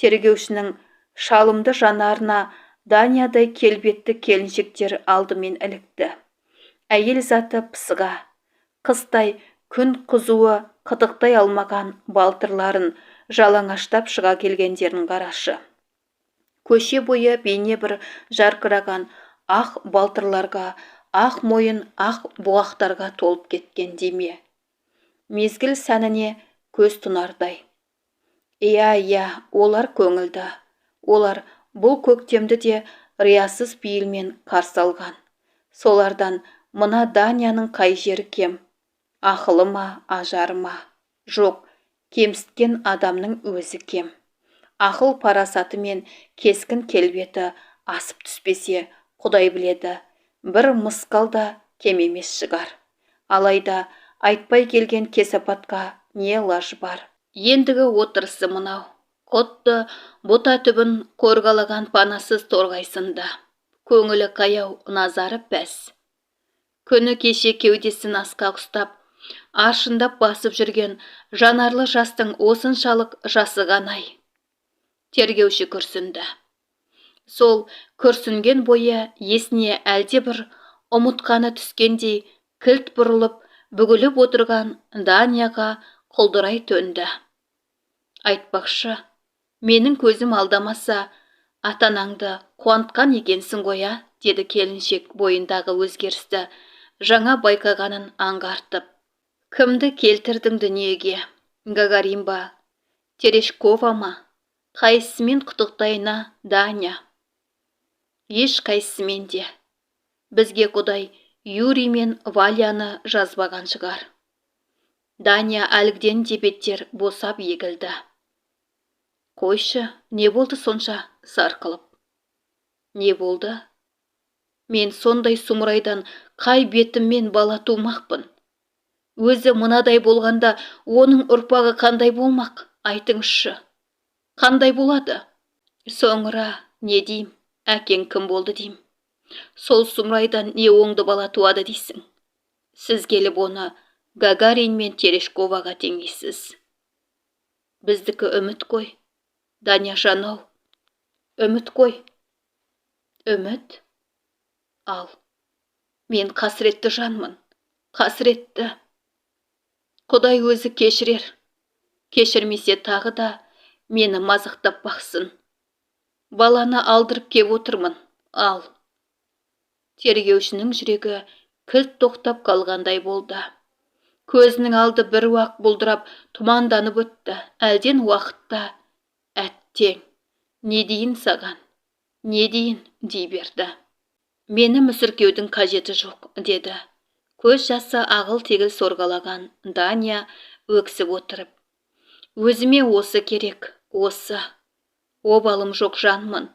Тергеушінің шалымды жанарына Даниядай келбетті келіншектер алдымен ілікті. Әйел заты пысыға, қыстай күн қызуы қытықтай алмаған балтырларын жалаңаштап шыға келгендерін қарашы. Көше бойы бейне бір жарқыраған ақ балтырларға, ақ мойын, ақ бұғақтарға толып кеткен деме. Мезгіл сәніне көз тұнардай. Иә, олар көңілді. Олар бұл көктемді де риясыз пейілмен қарсы алған. Солардан мына Данияның қай жері кем? Ақылы ма, ажары ма? Жоқ, кемсіткен адамның өзі кем. Ақыл парасаты мен кескін келбеті асып түспесе, Құдай біледі, бір мысқал да кем емес шығар. Алайда айтпай келген кесапатқа не лаж бар? Ендігі отырысы мынау. Құтты бұта түбін қорғалаған панасыз торғайсында. Көңілі қаяу, назары пәс. Күні кеше кеудесін асқақ ұстап, аршындап басып жүрген жанарлы жастың осыншалық жасы ғанай. Тергеуші күрсінді. Сол күрсінген бойы есіне әлде бір ұмытқаны түскендей кілт бұрылып, бүгіліп отырған Данияға құлдырай төнді. Айтпақшы, менің көзім алдамаса, атанаңды қуантқан екенсің қоя, деді келіншек бойындағы өзгерісті жаңа байқағанын аңғартып. Кімді келтірдің дүниеге? Гагарин ба? Терешкова ма? Қайсымен құттықтайына, Даня? Еш қайсымен де. Бізге Құдай Юрий мен Валяны жазбаған шығар. Даня әлгіден дебеттер босап егілді. Қойшы, не болды сонша сарқылып? Не болды? Мен сондай сұмырайдан қай бетіммен бала тумақпын? Өзі мынадай болғанда оның ұрпағы қандай болмақ? Айтыңызшы. Қандай болады? Соңыра не дейм? Әкең кім болды дейм? Сол сұмырайдан не оңды бала туады дейсің? Сіз келіп оны Гагарин мен Терешковаға теңейсіз. Біздікі үміт қой. Даня жанау. Үміт қой. Үміт? Ал. Мен қасіретті жанмын. Қасіретті. Құдай өзі кешірер. Кешірмесе тағы да мені мазақтап бақсын. Баланы алдырып кеп отырмын. Ал. Тергеушінің жүрегі кілт тоқтап қалғандай болды. Көзінің алды бір уақ бұлдырап тұманданып өтті. Әлден уақытта әттең. Не дейін саған? Не дейін дей берді. Мені мүсіркеудің қажеті жоқ, деді. Көз жасы ағыл-тегіл сорғалаған Даня өксіп отырып. Өзіме осы керек, осы. Обалым жоқ жанмын.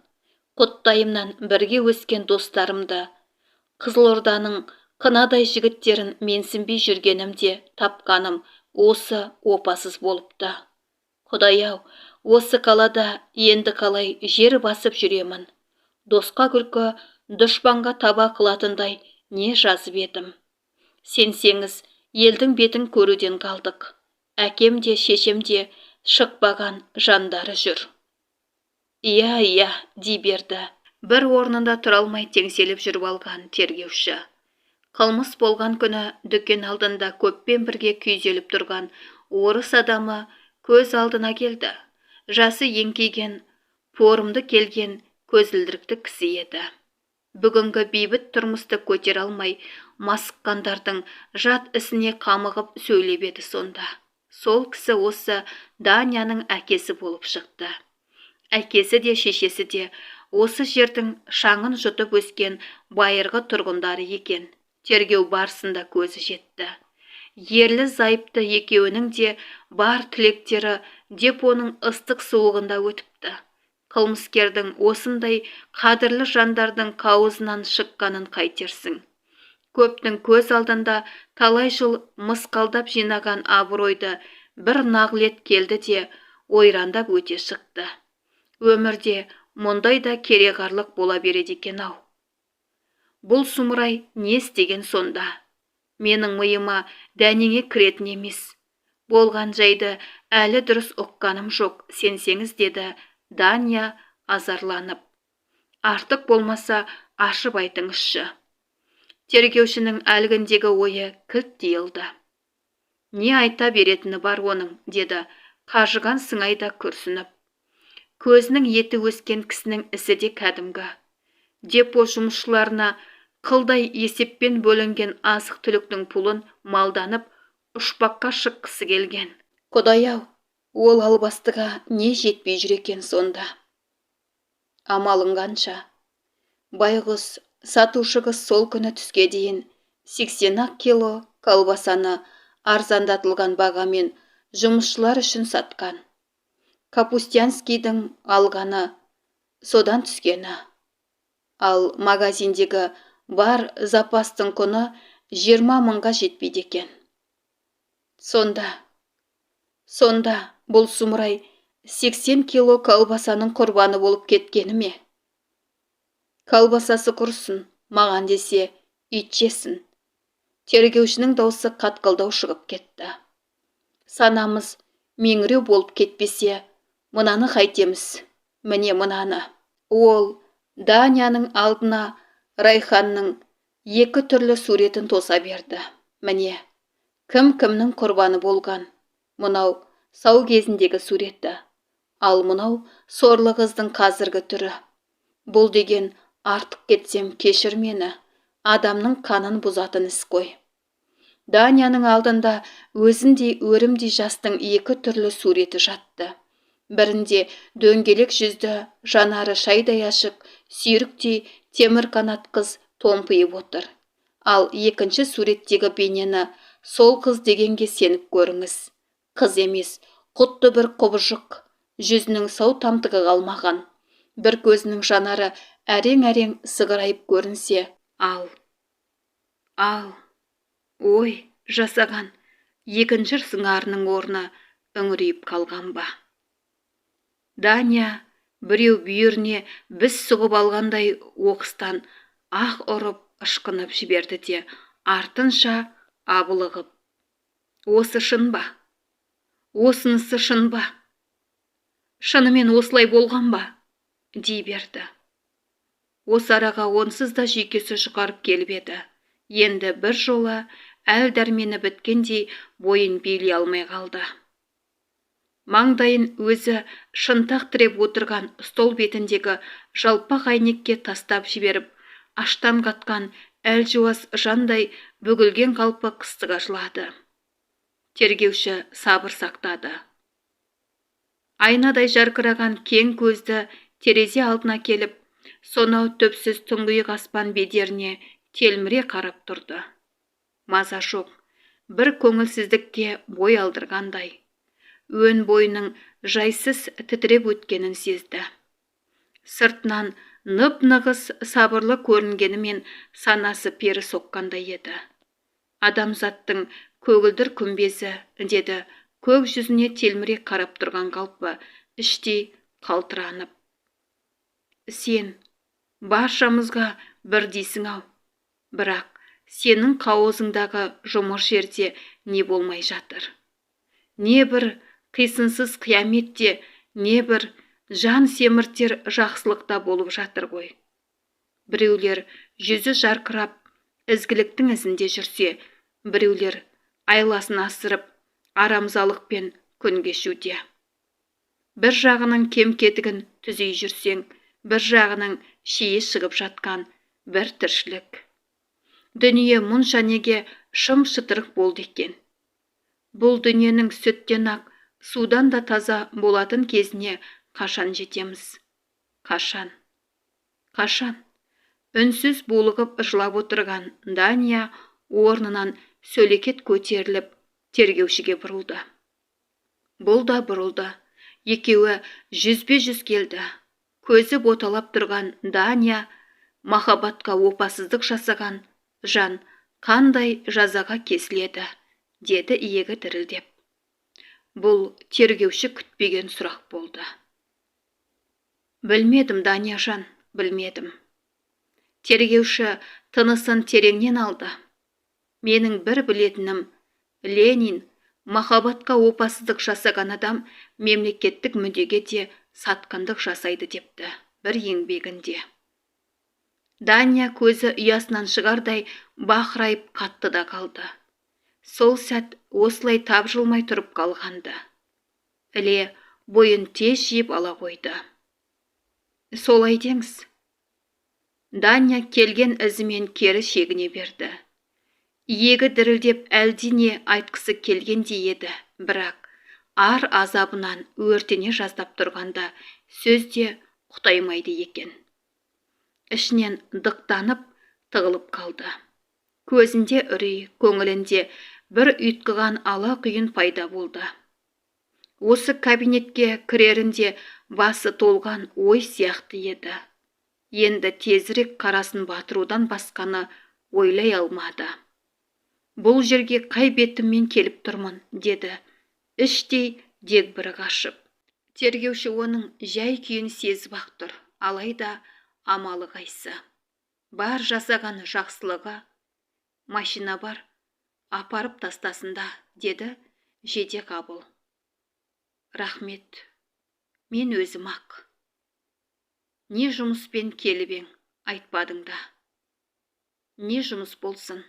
Құттайымнан бірге өскен достарымды, Қызылорданың қынадай жігіттерін менсінбей жүргенімде тапқаным осы опасыз болыпты. Құдай-ау, осы қалада енді қалай жер басып жүремін. Досқа күлкі, дұшпанға таба қылатындай не жазып едім. Сенсеңіз, елдің бетін көруден қалдық. Әкем де шешем де шықпаған жандары жүр. Иә, дей берді. Бір орнында тұра алмай теңселіп жүріп алған тергеуші. Қылмыс болған күні дүкен алдында көппен бірге күйзеліп тұрған орыс адамы көз алдына келді. Жасы еңкейген, порымды келген көзілдірікті кісі еді. Бүгінгі бейбіт тұрмысты көтер алмай, масыққандардың жат ісіне қамығып сөйлеп еді сонда. Сол кісі осы Данияның әкесі болып шықты. Әкесі де шешесі де осы жердің шаңын жұтып өскен байырғы тұрғындары екен. Тергеу барысында көзі жетті. Ерлі зайыпты екеуінің де бар тілектері депоның ыстық суығында өтіпті. Қылмыскердің осындай қадірлі жандардың қауызынан шыққанын қайтерсің. Көптің көз алдында талай жыл мысқалдап жинаған абыройды бір нағылет келді де ойрандап өте шықты. Өмірде мұндай да кереғарлық бола береді екен-ау. Бұл сұмырай не істеген сонда? Менің миыма дәнеңе кіретін емес. Болған жайды әлі дұрыс ұққаным жоқ, сенсеңіз, деді Дания азарланып. Артық болмаса ашып айтыңызшы. Тергеушінің әлгіндегі ойы кілт тиылды. Не айта беретіні бар оның, деді қажыған сыңайда күрсініп. Көзінің еті өскен кісінің ісі де кәдімгі. Депо жұмысшыларына қылдай есеппен бөлінген азық түліктің пұлын малданып ұшпаққа шыққысы келген. Құдай-ау, ол албастыға не жетпей жүр екен сонда? Амалың қанша? Байғұс сатушы қыз сол күні түске дейін 80 кило колбасаны арзандатылған бағамен жұмысшылар үшін сатқан. Капустянскийдің алғаны содан түскені. Ал магазиндегі бар запастың құны 20 мыңға жетпейді екен. Сонда бұл сұмырай 80 кило колбасаның құрбаны болып кеткені ме? Колбасасы құрсын, маған десе ит жесін. Тергеушінің даусы қатқылдау шығып кетті. Санамыз меңіреу болып кетпесе, мынаны қайтеміз. Міне мынаны. Ол Данияның алдына Райханның екі түрлі суретін тоса берді. Міне, кім-кімнің құрбаны болған. Мұнау сау кезіндегі суреті. Ал мұнау сорлы қыздың қазіргі түрі. Бұл деген артық кетсем кешір мені. Адамның қанын бұзатын іс қой. Данияның алдында өзіндей өрімдей жастың екі түрлі суреті жатты. Бірінде дөңгелек жүзді, жанары шайдай ашық, сүйріктей темір қанат қыз томпиып отыр. Ал екінші суреттегі бейнені сол қыз дегенге сеніп көріңіз. Қыз емес, құтты бір құбыжық, жүзінің сау тамтығы қалмаған. Бір көзінің жанары әрең-әрең сығырайып көрінсе, ой, жасаған екінші сыңарының орны үңірейіп қалған ба? Дания біреу бүйіріне біз сұғып алғандай оқыстан ақ ұрып ышқынып жіберді де артынша абылығып. Осы шын ба? Осынысы шын ба? Шынымен осылай болған ба? дей берді. Осы араға онсыз да жүйкесі жұқарып келіп еді. Енді бір жола әл дәрмені біткендей бойын билей алмай қалды. Маңдайын өзі шынтақ тіреп отырған стол бетіндегі жалпақ әйнекке тастап жіберіп, аштан қатқан әлжуаз жандай бүгілген қалпы қыстыға жылады. Тергеуші сабыр сақтады. Айнадай жарқыраған кең көзді терезе алдына келіп, сонау төпсіз тұңғиық аспан бедеріне телміре қарап тұрды. Маза жоқ, бір көңілсіздікке бой алдырғандай. Өн бойының жайсыз тітіреп өткенін сезді. Сыртынан нып-нығыз сабырлы көрінгенімен санасы пері соққандай еді. Адамзаттың көгілдір күмбезі, деді көк жүзіне телміре қарап тұрған қалпы, іштей қалтыранып. Сен баршамызға бір дейсің-ау, бірақ сенің қауызыңдағы жұмыр жерде не болмай жатыр. Не бір қисынсыз қияметте, не бір жан семіртер жақсылықта болып жатыр ғой. Біреулер жүзі жарқырап, ізгіліктің ізінде жүрсе, біреулер айласын асырып, арамзалықпен күн кешуде. Бір жағының кем-кетігін түзей жүрсең, бір жағының шие шығып жатқан бір тіршілік. Дүние мұнша неге шым-шытырық болды екен. Бұл дүниенің сүттен ақ, судан да таза болатын кезіне қашан жетеміз? Қашан? Үнсіз булығып жылап отырған Дания орнынан сөлекет көтеріліп тергеушіге бұрылды. Бұл да бұрылды. Екеуі жүзбе-жүз келді. Көзі боталап тұрған Дания махаббатқа опасыздық жасаған жан қандай жазаға кесіледі, деді иегі дірілдеп. Бұл тергеуші күтпеген сұрақ болды. Білмедім, Данияжан, білмедім. Тергеуші тынысын тереңнен алды. Менің бір білетінім, Ленин махаббатқа опасыздық жасаған адам мемлекеттік мүддеге де сатқындық жасайды депті бір еңбегінде. Дания көзі ұясынан шығардай бақырайып қатты да қалды. Сол сәт осылай тапжылмай тұрып қалғанды. Іле бойын тез жиып ала қойды. Солай деңіз. Дания келген ізімен кері шегіне берді. Иегі дірілдеп әлдене айтқысы келгендей еді, бірақ ар азабынан өртене жаздап тұрғанда сөзде құтаймайды екен. Ішінен дықтанып, тығылып қалды. Көзінде үрей, көңілінде бір ұйтқыған ала күйін пайда болды. Осы кабинетке кірерінде басы толған ой сияқты еді. Енді тезірек қарасын батырудан басқаны ойлай алмады. Бұл жерге қай бетіммен келіп тұрмын, деді. Іштей дегбірі қашып. Тергеуші оның жай күйін сезіп-ақ тұр, алайда амалы қайсы. Бар жасаған жақсылығы, машина бар, апарып тастасында, деді жеде қабыл. Рахмет, мен өзім ақ. Не жұмыспен келіп ең, айтпадың да. Не жұмыс болсын.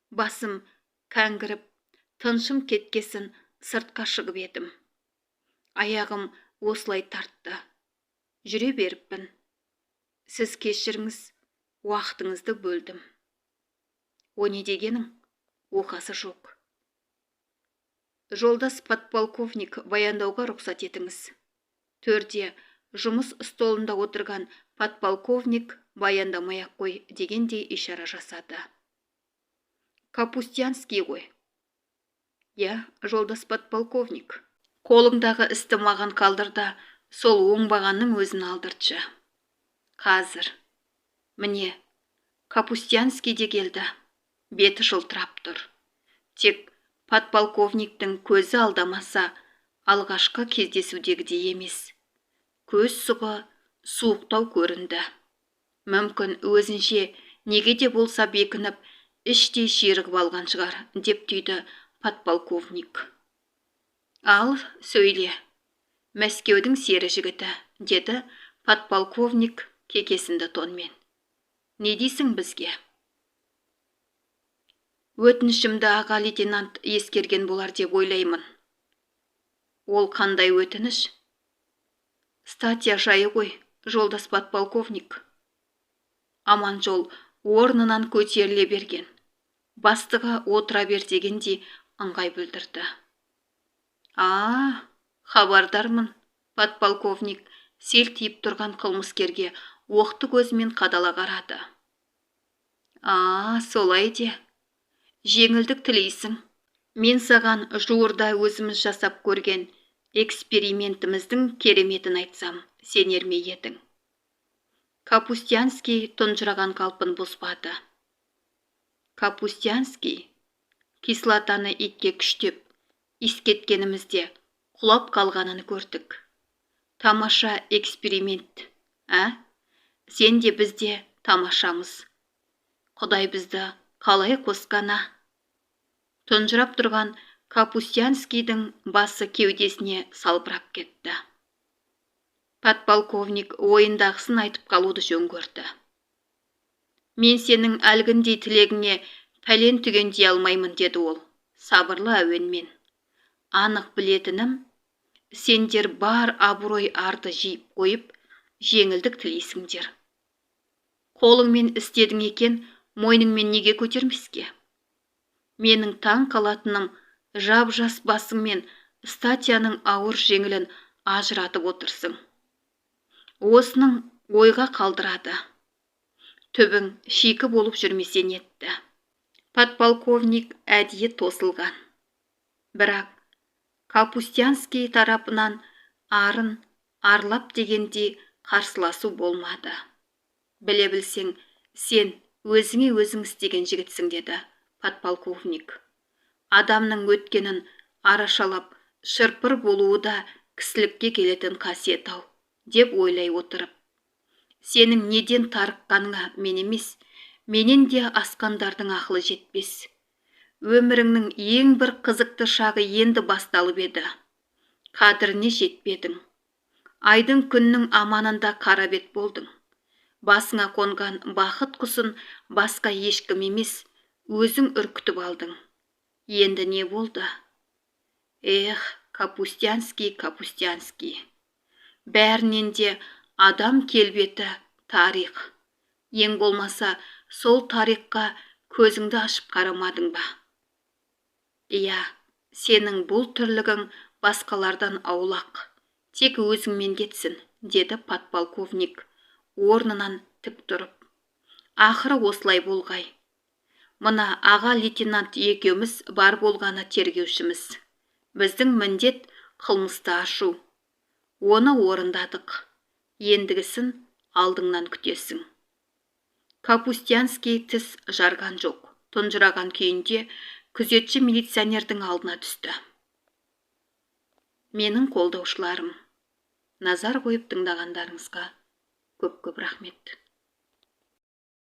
Басым кәңгіріп, тыншым кеткесін сыртқа шығып едім. Аяғым осылай тартты. Жүре беріппін. Сіз кешіріңіз, уақытыңызды бөлдім. О не дегенің? Оқасы жоқ. Жолдас подполковник баяндауға рұқсат етіңіз. Төрде жұмыс столында отырған подполковник баяндамай-ақ қой дегендей ишара жасады. Капустянский ғой. Я, жолдас подполковник. Қолыңдағы істі маған қалдырда, сол оңбағанның өзін алдыртшы. Қазір. Міне, Капустянский де келді. Беті жылтырап тұр. Тек подполковниктің көзі алдамаса, алғашқы кездесудегідей емес. Көз сұғы суықтау көрінді. Мүмкін өзінше неге де болса бекініп, іштей ширығып алған шығар, деп түйді подполковник. Ал, сөйле. Мәскеудің сері жігіті, деді подполковник кекесінді тонмен. Не дейсің бізге? Өтінішімді аға лейтенант ескерген болар деп ойлаймын. Ол қандай өтініш? Статья жайы ғой, жолдас подполковник. Аманжол орнынан көтеріле берген. Бастығы отыра бер дегендей ыңғай білдірді. Хабардармын, подполковник селтиіп тұрған қылмыскерге оқты көзімен қадала қарады. Солай де. Жеңілдік тілейсің. Мен саған жуырда өзіміз жасап көрген экспериментіміздің кереметін айтсам, сенер ме едің? Капустянский тұнжыраған қалпын бұзбады. Капустянский кислотаны итке күштеп, искеткенімізде құлап қалғанын көрдік. Тамаша эксперимент, Сен де бізде тамашамыз. Құдай бізді қалай қосқана. Тұнжырап тұрған Капустянскийдің басы кеудесіне салбырап кетті. Подполковник ойындағысын айтып қалуды жөн көрді. Мен сенің әлгіндей тілегіңе пәлен түген дей алмаймын, деді ол, сабырлы әуенмен. Анық білетінім, сендер бар абырой арды жиып қойып, жеңілдік тілейсіңдер. Қолыңмен істедің екен, мойныңмен неге көтермеске? Менің таң қалатыным, жап-жас басыңмен статьяның ауыр жеңілін ажыратып отырсың. Осының ойға қалдырады. түбің шикі болып жүрмесен етті. Подполковник әдейі тосылған. Бірақ Капустянский тарапынан арын арлап дегенде қарсыласу болмады. Біле білсең, сен өзіңе өзің істеген жігітсің, деді подполковник. Адамның өткенін арашалап шырпыр болуы да кісілікке келетін қасиет ау, деп ойлай отырып. Сенің неден тарыққаныңа мен емес, менен де асқандардың ақылы жетпес. Өміріңнің ең бір қызықты шағы енді басталып еді. Қадіріне жетпедің. Айдың күннің аманында қара бет болдың. Басыңа қонған бақыт құсын басқа ешкім емес, өзің үркітіп алдың. Енді не болды? Эх, Капустянский. Бәрінен де адам келбеті тарих. Ең болмаса, сол тарихқа көзіңді ашып қарамадың ба? Иә, сенің бұл түрлігің басқалардан аулақ. Тек өзіңмен кетсін, деді подполковник, орнынан тік тұрып. Ақыры осылай болғай. Мына аға лейтенант екеуміз бар болғаны тергеушіміз. Біздің міндет қылмысты ашу. Оны орындадық. Ендігісін алдыңнан күтесің. Капустянский тіс жарған жоқ. Тұнжыраған күйінде күзетші милиционердің алдына түсті. Менің қолдаушыларым, назар қойып тыңдағандарыңызға көп рахмет.